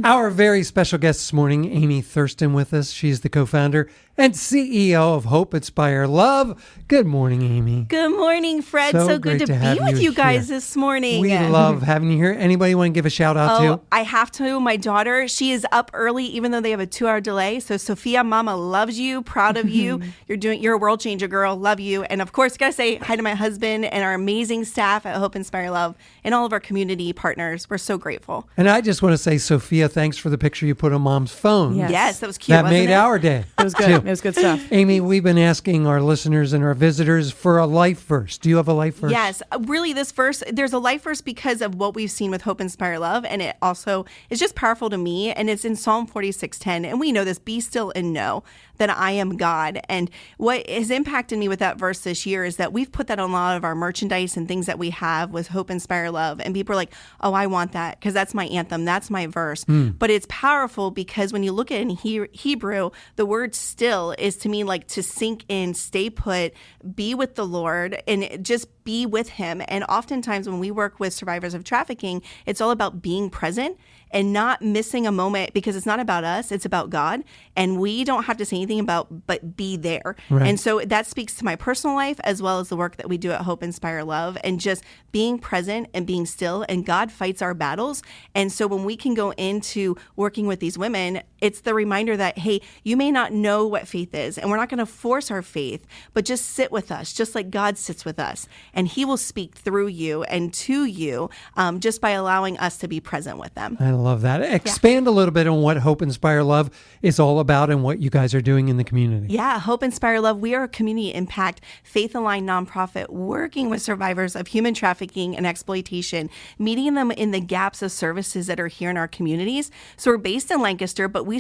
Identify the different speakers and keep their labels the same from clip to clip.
Speaker 1: Our very special guest this morning, Amy Thurston, with us. She's the co-founder and CEO of Hope Inspire Love. Good morning, Amy.
Speaker 2: Good morning, Fred. So good to be with you guys this morning.
Speaker 1: We love having you here. Anybody want to give a shout out to?
Speaker 2: I have to. My daughter, she is up early, even though they have a 2-hour delay. So Sophia, Mama loves you, proud of you. You're a world changer, girl. Love you. And of course, gotta say hi to my husband and our amazing staff at Hope Inspire Love and all of our community partners. We're so grateful.
Speaker 1: And I just want to say, Sophia, thanks for the picture you put on Mom's phone.
Speaker 2: Yes, that was cute.
Speaker 1: That made our day.
Speaker 3: It was good. It was good stuff.
Speaker 1: Amy, we've been asking our listeners and our visitors for a life verse. Do you have a life verse?
Speaker 2: Yes. Really, this verse, there's a life verse because of what we've seen with Hope Inspire Love, and it also is just powerful to me, and it's in Psalm 46:10, and we know this, be still and know that I am God. And what has impacted me with that verse this year is that we've put that on a lot of our merchandise and things that we have with Hope Inspire Love, and people are like, oh, I want that because that's my anthem, that's my verse. But it's powerful because when you look at it in Hebrew, the word still is to mean like to sink in, stay put, be with the Lord, and just be with him. And oftentimes when we work with survivors of trafficking, it's all about being present and not missing a moment, because it's not about us, it's about God. And we don't have to say anything about, but be there.
Speaker 1: Right.
Speaker 2: And so that speaks to my personal life as well as the work that we do at Hope Inspire Love, and just being present and being still, and God fights our battles. And so when we can go into working with these women, it's the reminder that, hey, you may not know what faith is, and we're not going to force our faith, but just sit with us, just like God sits with us. And he will speak through you and to you just by allowing us to be present with them.
Speaker 1: I love that. Expand a little bit on what Hope Inspire Love is all about and what you guys are doing in the community.
Speaker 2: Yeah, Hope Inspire Love, we are a community impact, faith-aligned nonprofit working with survivors of human trafficking and exploitation, meeting them in the gaps of services that are here in our communities. So we're based in Lancaster, but we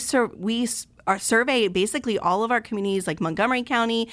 Speaker 2: survey basically all of our communities like Montgomery County,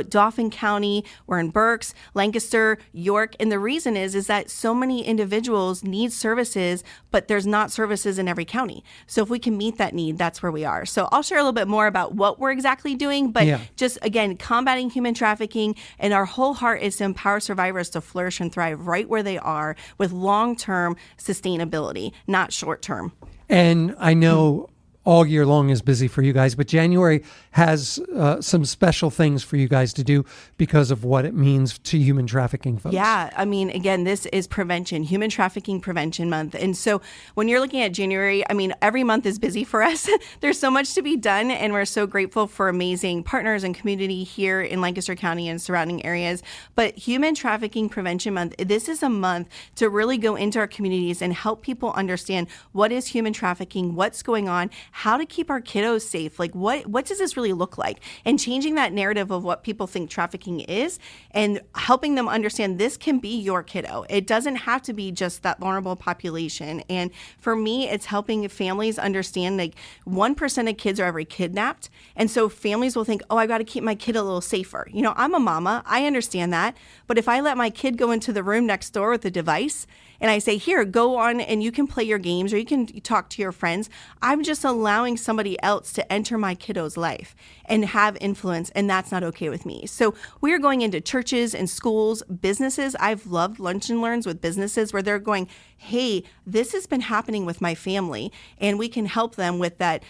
Speaker 2: Dauphin County, we're in Berks, Lancaster, York. And the reason is that so many individuals need services, but there's not services in every county. So if we can meet that need, that's where we are. So I'll share a little bit more about what we're exactly doing, but just again, combating human trafficking, and our whole heart is to empower survivors to flourish and thrive right where they are with long-term sustainability, not short-term.
Speaker 1: And I know all year long is busy for you guys, but January has some special things for you guys to do because of what it means to human trafficking folks.
Speaker 2: Yeah, I mean, again, this is prevention, Human Trafficking Prevention Month. And so when you're looking at January, I mean, every month is busy for us. There's so much to be done, and we're so grateful for amazing partners and community here in Lancaster County and surrounding areas. But Human Trafficking Prevention Month, this is a month to really go into our communities and help people understand what is human trafficking, what's going on, how to keep our kiddos safe. Like, what does this really look like? And changing that narrative of what people think trafficking is, and helping them understand this can be your kiddo. It doesn't have to be just that vulnerable population. And for me, it's helping families understand like 1% of kids are ever kidnapped. And so families will think, oh, I got to keep my kid a little safer. You know, I'm a mama, I understand that. But if I let my kid go into the room next door with a device, and I say, here, go on and you can play your games or you can talk to your friends, I'm just allowing somebody else to enter my kiddo's life and have influence, and that's not okay with me. So we're going into churches and schools, businesses. I've loved lunch and learns with businesses where they're going, hey, this has been happening with my family, and we can help them with that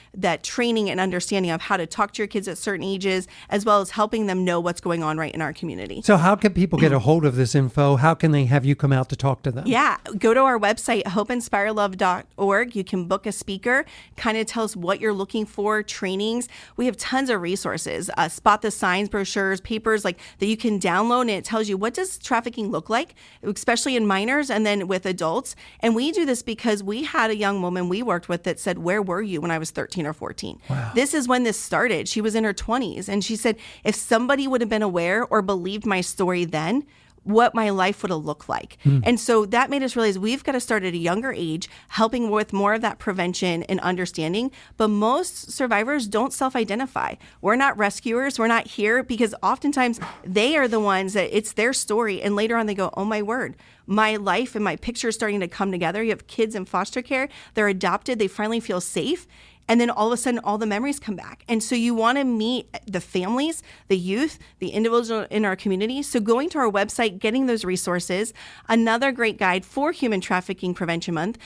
Speaker 2: training and understanding of how to talk to your kids at certain ages, as well as helping them know what's going on right in our community.
Speaker 1: So how can people get a hold of this info? How can they have you come out to talk to them?
Speaker 2: Yeah, go to our website, hopeinspirelove.org. You can book a speaker, kind of tell us what you're looking for, trainings. We have tons of resources, spot the signs, brochures, papers like that you can download, and it tells you what does trafficking look like, especially in minors and then with adults. And we do this because we had a young woman we worked with that said, where were you when I was 13 or 14?
Speaker 1: Wow.
Speaker 2: This is when this started. She was in her 20s. And she said, if somebody would have been aware or believed my story then, what my life would have looked like. And so that made us realize we've got to start at a younger age, helping with more of that prevention and understanding. But most survivors don't self-identify. We're not rescuers. We're not here because oftentimes they are the ones that it's their story. And later on they go, oh my word, my life and my picture is starting to come together. You have kids in foster care. They're adopted. They finally feel safe. And then all of a sudden, all the memories come back. And so you want to meet the families, the youth, the individuals in our community. So going to our website, getting those resources. Another great guide for Human Trafficking Prevention Month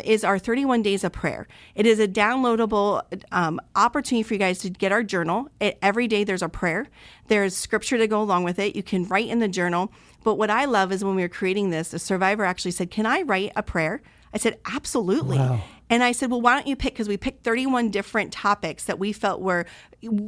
Speaker 2: is our 31 Days of Prayer. It is a downloadable opportunity for you guys to get our journal. Every day there's a prayer. There's scripture to go along with it. You can write in the journal. But what I love is when we were creating this, the survivor actually said, "Can I write a prayer?" I said, "Absolutely."
Speaker 1: Wow.
Speaker 2: And I said, "Well, why don't you pick?" Because we picked 31 different topics that we felt were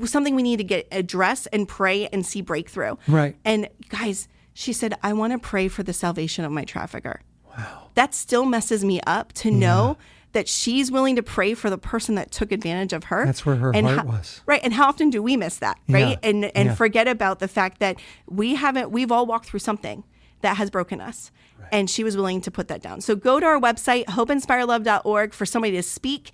Speaker 2: something we need to get addressed and pray and see breakthrough.
Speaker 1: Right.
Speaker 2: And guys, she said, "I want to pray for the salvation of my trafficker."
Speaker 1: Wow.
Speaker 2: That still messes me up to know that she's willing to pray for the person that took advantage of her.
Speaker 1: That's where her heart was.
Speaker 2: Right. And how often do we miss that, right?
Speaker 1: Yeah.
Speaker 2: And forget about the fact that we've all walked through something that has broken us. Right. And she was willing to put that down. So go to our website, hopeinspirelove.org, for somebody to speak,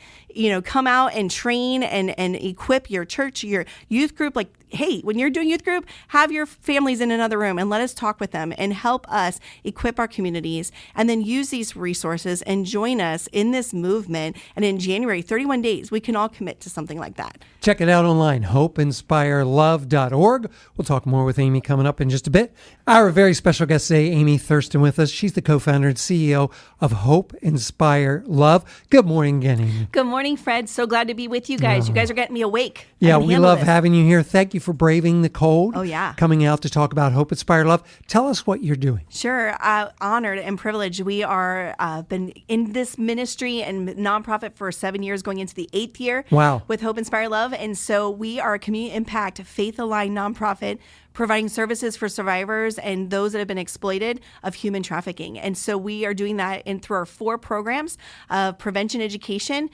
Speaker 2: come out and train and equip your church, your youth group. Like, hey, when you're doing youth group, have your families in another room and let us talk with them and help us equip our communities, and then use these resources and join us in this movement. And in January, 31 days, we can all commit to something like that.
Speaker 1: Check it out online, hopeinspirelove.org. We'll talk more with Amy coming up in just a bit. Our very special guest today, Amy Thurston, with us. She's the co-founder and CEO of Hope Inspire Love. Good morning again, Amy.
Speaker 2: Good morning, Fred. So glad to be with you guys. You guys are getting me awake.
Speaker 1: Yeah, we love having you here. Thank you for braving the cold.
Speaker 2: Oh, yeah.
Speaker 1: Coming out to talk about Hope Inspire Love. Tell us what you're doing.
Speaker 2: Sure. Honored and privileged. We are been in this ministry and nonprofit for 7 years, going into the 8th year.
Speaker 1: Wow.
Speaker 2: With Hope Inspire Love. And so we are a community impact, faith-aligned nonprofit providing services for survivors and those that have been exploited of human trafficking. And so we are doing that through our 4 programs of prevention education,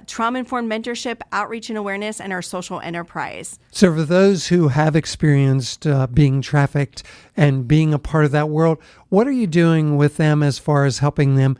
Speaker 2: trauma-informed mentorship, outreach and awareness, and our social enterprise.
Speaker 1: So for those who have experienced being trafficked and being a part of that world, what are you doing with them as far as helping them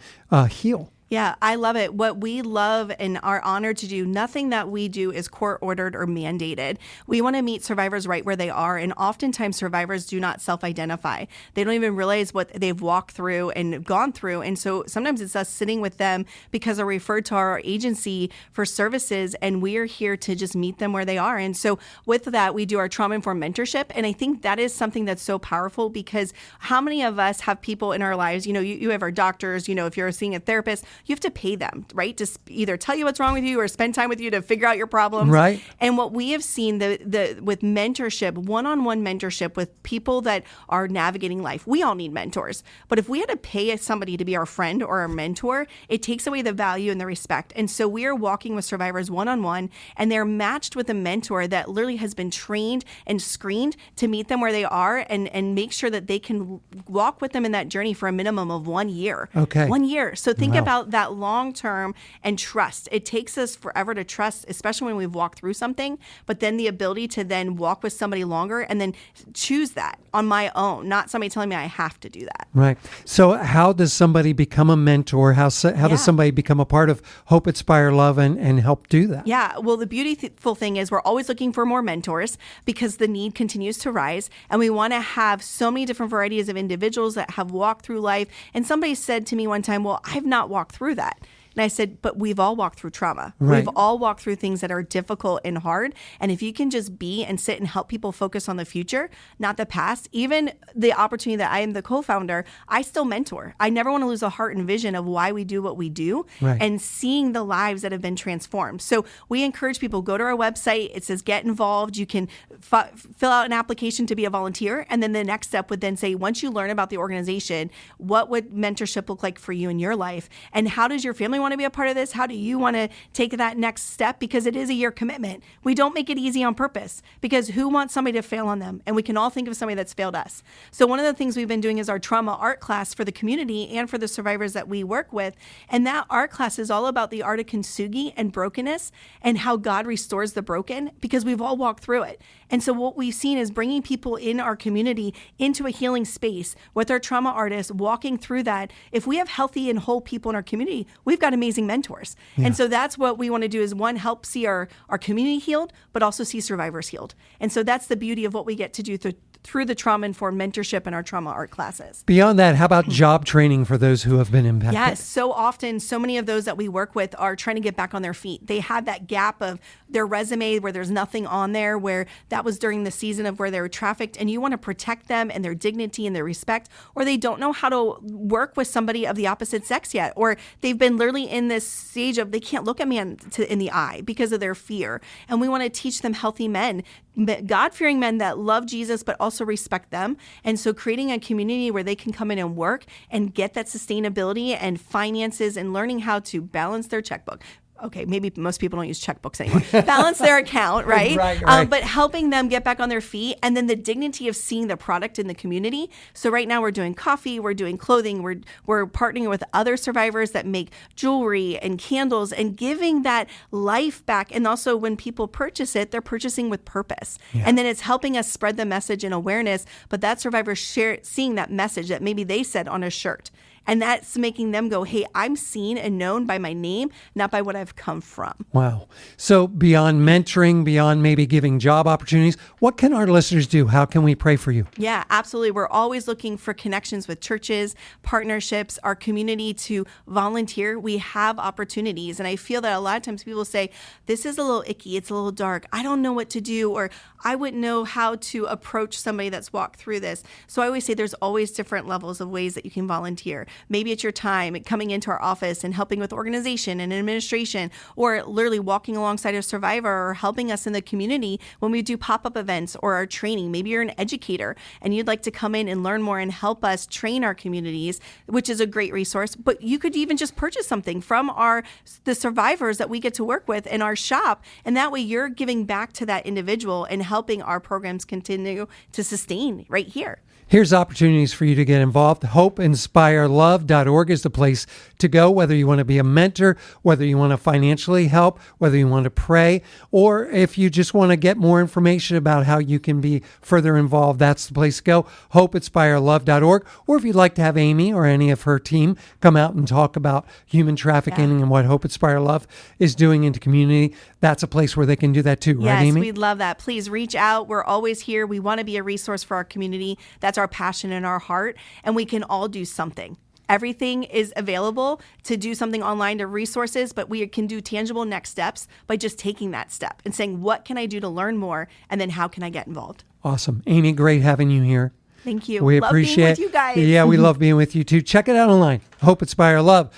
Speaker 1: heal?
Speaker 2: Yeah, I love it. What we love and are honored to do, nothing that we do is court-ordered or mandated. We want to meet survivors right where they are, and oftentimes survivors do not self-identify. They don't even realize what they've walked through and gone through, and so sometimes it's us sitting with them because they're referred to our agency for services, and we are here to just meet them where they are. And so with that, we do our trauma-informed mentorship, and I think that is something that's so powerful, because how many of us have people in our lives, you have our doctors, if you're seeing a therapist, you have to pay them, right? To either tell you what's wrong with you or spend time with you to figure out your problems.
Speaker 1: Right.
Speaker 2: And what we have seen with mentorship, one-on-one mentorship with people that are navigating life, we all need mentors. But if we had to pay somebody to be our friend or our mentor, it takes away the value and the respect. And so we are walking with survivors one-on-one, and they're matched with a mentor that literally has been trained and screened to meet them where they are and make sure that they can walk with them in that journey for a minimum of 1 year.
Speaker 1: Okay.
Speaker 2: 1 year. So think
Speaker 1: Wow.
Speaker 2: about that long term and trust. It takes us forever to trust, especially when we've walked through something, but then the ability to then walk with somebody longer and then choose that on my own, not somebody telling me I have to do that.
Speaker 1: Right. So how does somebody become a mentor? How does somebody become a part of Hope Inspire Love and help do that?
Speaker 2: Yeah. Well, the beautiful thing is we're always looking for more mentors because the need continues to rise. And we want to have so many different varieties of individuals that have walked through life. And somebody said to me one time, well, I've not walked through that. And I said, but we've all walked through trauma.
Speaker 1: Right.
Speaker 2: We've all walked through things that are difficult and hard. And if you can just be and sit and help people focus on the future, not the past, even the opportunity that I am the co-founder, I still mentor. I never want to lose the heart and vision of why we do what we do,
Speaker 1: right,
Speaker 2: and seeing the lives that have been transformed. So we encourage people, go to our website. It says get involved. You can fill out an application to be a volunteer. And then the next step would then say, once you learn about the organization, what would mentorship look like for you in your life? And how does your family want to be a part of this? How do you want to take that next step? Because it is a year commitment. We don't make it easy on purpose, because who wants somebody to fail on them? And we can all think of somebody that's failed us. So one of the things we've been doing is our trauma art class for the community and for the survivors that we work with. And that art class is all about the art of kintsugi and brokenness and how God restores the broken, because we've all walked through it. And so what we've seen is bringing people in our community into a healing space with our trauma artists, walking through that. If we have healthy and whole people in our community, we've got amazing mentors. Yeah. And so that's what we want to do, is one, help see our community healed, but also see survivors healed. And so that's the beauty of what we get to do through the trauma-informed mentorship in our trauma art classes.
Speaker 1: Beyond that, how about job training for those who have been impacted?
Speaker 2: Yes, so often, so many of those that we work with are trying to get back on their feet. They had that gap of their resume where there's nothing on there, where that was during the season of where they were trafficked, and you want to protect them and their dignity and their respect, or they don't know how to work with somebody of the opposite sex yet, or they've been literally in this stage of they can't look at me in the eye because of their fear. And we want to teach them healthy men, God-fearing men that love Jesus but also respect them. And so creating a community where they can come in and work and get that sustainability and finances and learning how to balance their checkbook. Okay, maybe most people don't use checkbooks anymore. Balance their account, right?
Speaker 1: Right.
Speaker 2: But helping them get back on their feet, and then the dignity of seeing the product in the community. So right now we're doing coffee, we're doing clothing, we're partnering with other survivors that make jewelry and candles and giving that life back. And also when people purchase it, they're purchasing with purpose.
Speaker 1: Yeah.
Speaker 2: And then it's helping us spread the message and awareness, but that survivor seeing that message that maybe they said on a shirt. And that's making them go, hey, I'm seen and known by my name, not by what I've come from.
Speaker 1: Wow. So beyond mentoring, beyond maybe giving job opportunities, what can our listeners do? How can we pray for you?
Speaker 2: Yeah, absolutely. We're always looking for connections with churches, partnerships, our community to volunteer. We have opportunities. And I feel that a lot of times people say, this is a little icky, it's a little dark, I don't know what to do, or I wouldn't know how to approach somebody that's walked through this. So I always say there's always different levels of ways that you can volunteer. Maybe it's your time coming into our office and helping with organization and administration, or literally walking alongside a survivor or helping us in the community when we do pop-up events or our training. Maybe you're an educator and you'd like to come in and learn more and help us train our communities, which is a great resource. But you could even just purchase something from the survivors that we get to work with in our shop. And that way you're giving back to that individual and helping our programs continue to sustain right here.
Speaker 1: Here's opportunities for you to get involved. HopeInspireLove.org is the place to go, whether you want to be a mentor, whether you want to financially help, whether you want to pray, or if you just want to get more information about how you can be further involved, that's the place to go. HopeInspireLove.org. Or if you'd like to have Amy or any of her team come out and talk about human trafficking and what Hope Inspire Love is doing into community, that's a place where they can do that too, right, Amy?
Speaker 2: Yes, we'd love that. Please reach out. We're always here. We want to be a resource for our community. That's our passion and our heart, and we can all do something. Everything is available to do something online to resources, but we can do tangible next steps by just taking that step and saying, what can I do to learn more? And then how can I get involved?
Speaker 1: Awesome. Amy, great having you here.
Speaker 2: Thank you.
Speaker 1: We
Speaker 2: love
Speaker 1: appreciate
Speaker 2: being with you guys.
Speaker 1: Yeah, we love being with you too. Check it out online, HopeInspireLove.org.